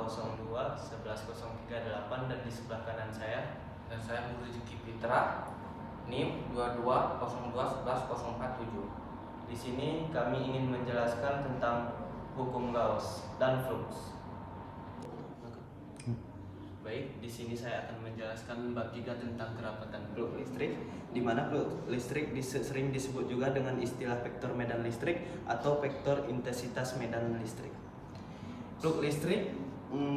02 11038 dan di sebelah kanan saya. Dan saya Budi Rizky Fitra, NIM 2202110447. Di sini kami ingin menjelaskan tentang hukum Gauss dan flux. Baik, di sini saya akan menjelaskan bab 3 tentang kerapatan flux listrik, di mana flux listrik sering disebut juga dengan istilah vektor medan listrik atau vektor intensitas medan listrik. Flux listrik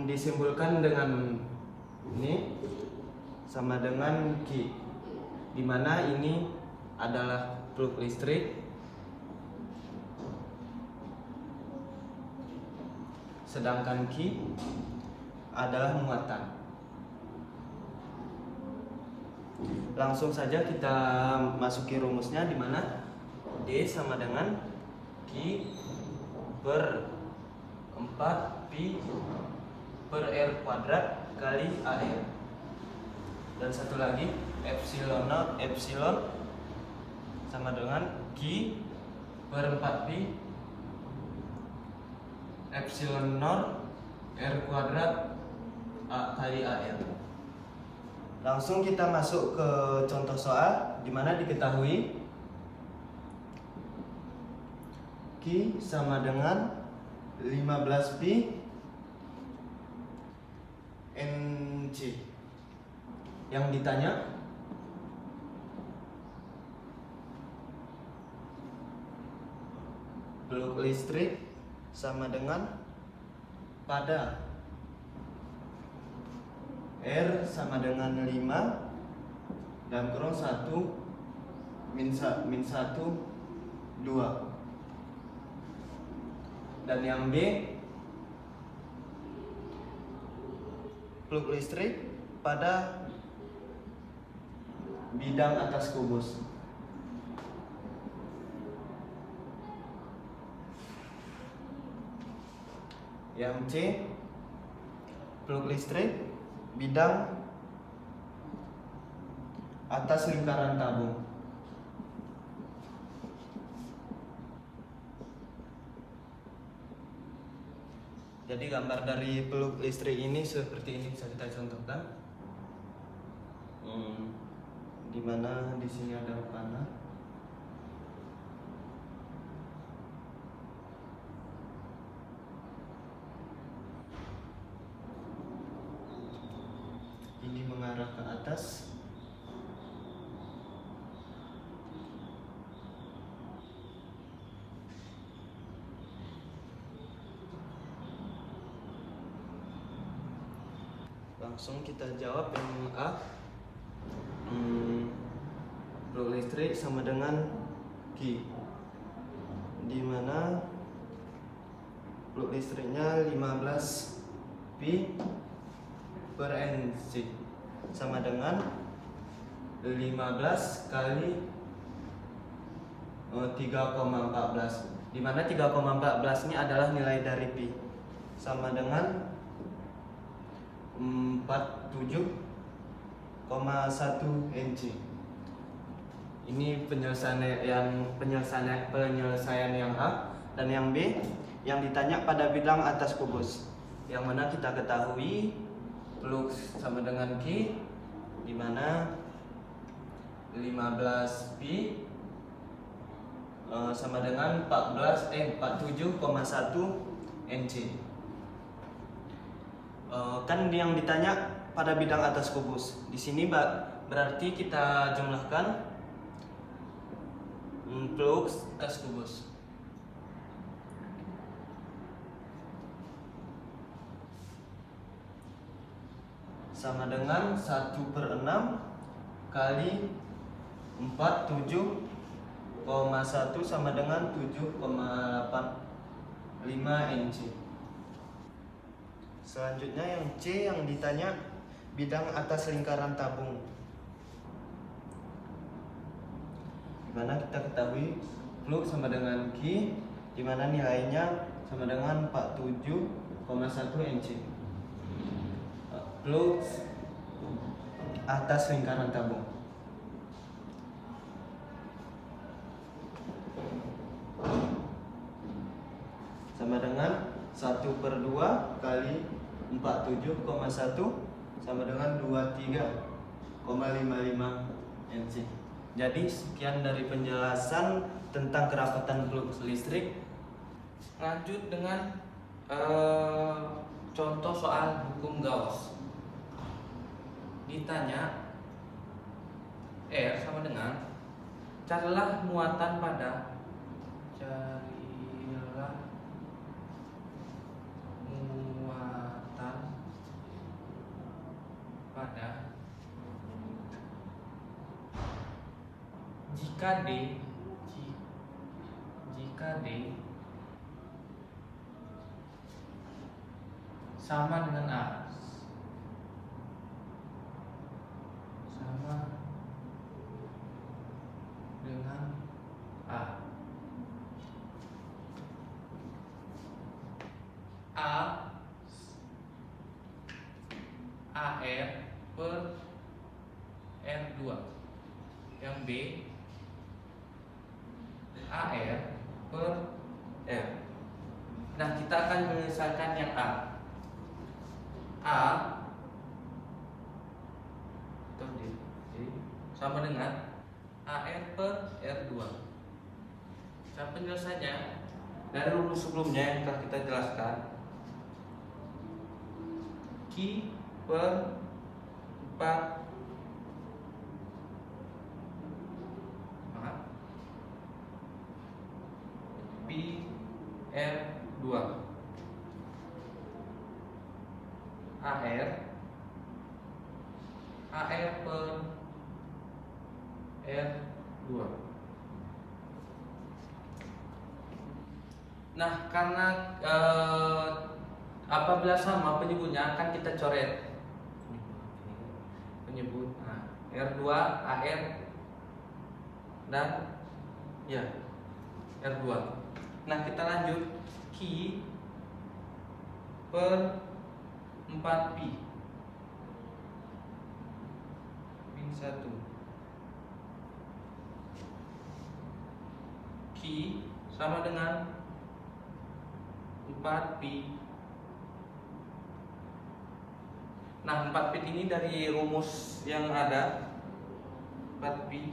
disimbolkan dengan ini sama dengan Q, di mana ini adalah flux listrik, sedangkan Q adalah muatan. Langsung saja kita masuki rumusnya, di mana D sama dengan Q per 4 Pi per R kuadrat kali AR. Dan satu lagi epsilon naught epsilon sama dengan Q per 4 Pi epsilon naught R kuadrat A kali AR. Langsung kita masuk ke contoh soal, di mana diketahui Q sama dengan 15 Pi NC. Yang ditanya flux listrik sama dengan pada R sama dengan 5 dan kurang 1 min 1 2. Dan yang B flux listrik pada bidang atas kubus. Yang C flux listrik bidang atas lingkaran tabung. Jadi gambar dari flux listrik ini seperti ini bisa kita contohkan. Di mana di sini ada panah. Ini mengarah ke atas. Langsung kita jawab yang A. Flux listrik sama dengan Q, di mana flux listriknya 15 Pi per NC sama dengan 15 kali 3,14, di mana 3,14 ini adalah nilai dari Pi, sama dengan 47,1 NC. Ini penyelesaian yang A. Dan yang B yang ditanya pada bidang atas kubus, yang mana kita ketahui flux sama dengan Q, di mana 15 Pi sama dengan 47,1 NC. Kan yang ditanya pada bidang atas kubus. Di sini berarti kita jumlahkan flux atas kubus. Sama dengan 1/6 kali 47,1 sama dengan 7,85 NC. Selanjutnya yang C yang ditanya bidang atas lingkaran tabung, dimana kita ketahui flux sama dengan Q, dimana nilainya sama dengan 47,1 NC. Flux atas lingkaran tabung sama dengan 1/2 kali 47,1 sama dengan 23,55 NC. Jadi sekian dari penjelasan tentang kerapatan plug listrik. Lanjut dengan contoh soal hukum Gauss. Ditanya R sama dengan, carilah muatan pada jika D sama dengan A, sama dengan A, AR per R2, yang B AR per R. Nah, kita akan menyelesaikan yang A atau D sama dengan AR per R2. Cara penyelesaiannya dari rumus sebelumnya yang telah kita jelaskan, Q per 4 pi R2 AR per R2. Nah, karena apabila sama penyebutnya akan kita coret penyebut. Nah, R2 AR dan ya R2. Nah, kita lanjut, Q per 4pi min 1. Q sama dengan 4pi. Nah, 4pi ini dari rumus yang ada, 4pi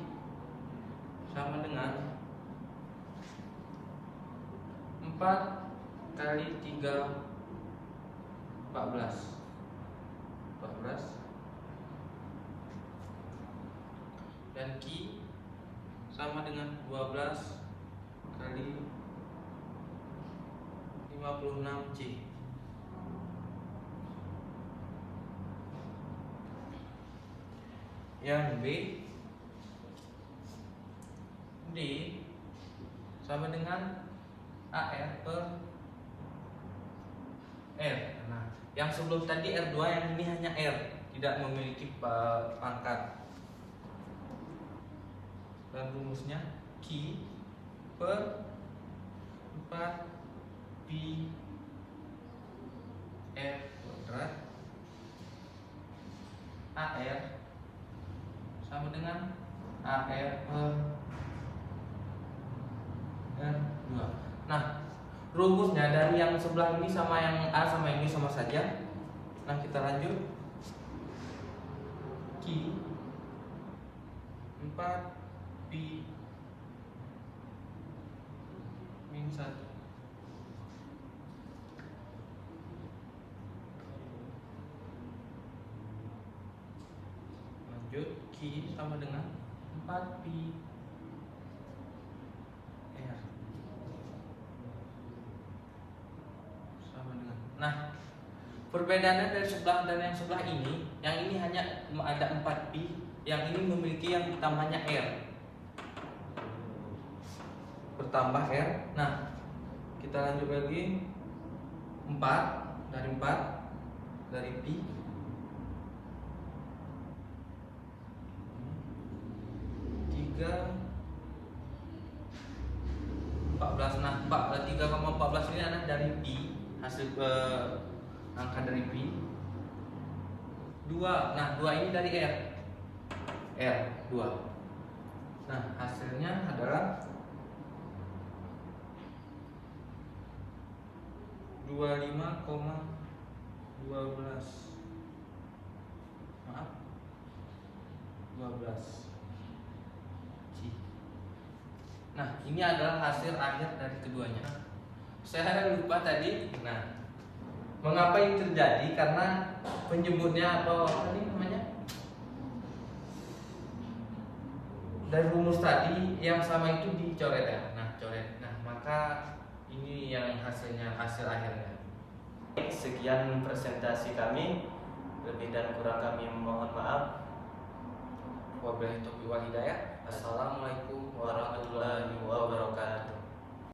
sama dengan 4 kali 3 14 dan Q sama dengan 12 kali 56 C. Yang B D sama dengan AR per R. Nah, yang sebelum tadi R2, yang ini hanya R, tidak memiliki pangkat. Dan rumusnya Q per 4 pi R kuadrat AR sama dengan AR per R2. Nah, rumusnya dari yang sebelah ini sama yang A sama ini sama saja. Nah, kita lanjut. Q 4 pi min 1. Lanjut, Q sama dengan 4 pi R sama dengan. Nah, perbedaannya dari sebelah dan yang sebelah ini, yang ini hanya ada 4 pi, yang ini memiliki yang tambahnya R, bertambah R. Nah, kita lanjut lagi, 4 dari pi tiga 14. Nah, 3,14 ini adalah dari pi, hasil angka dari pi 2. Nah, 2 ini dari R 2. Nah, hasilnya adalah 25,2 12. Maaf. 12. Nah, ini adalah hasil akhir dari keduanya. Saya lupa tadi. Nah, mengapa ini terjadi? Karena penyebutnya atau apa nih namanya? Dari rumus tadi yang sama itu dicoret ya. Nah, coret. Nah, maka ini yang hasilnya, hasil akhirnya. Sekian presentasi kami. Lebih dan kurang kami mohon maaf. Wabillahi taufiq wal hidayah. Assalamualaikum Warahmatullahi wabarakatuh.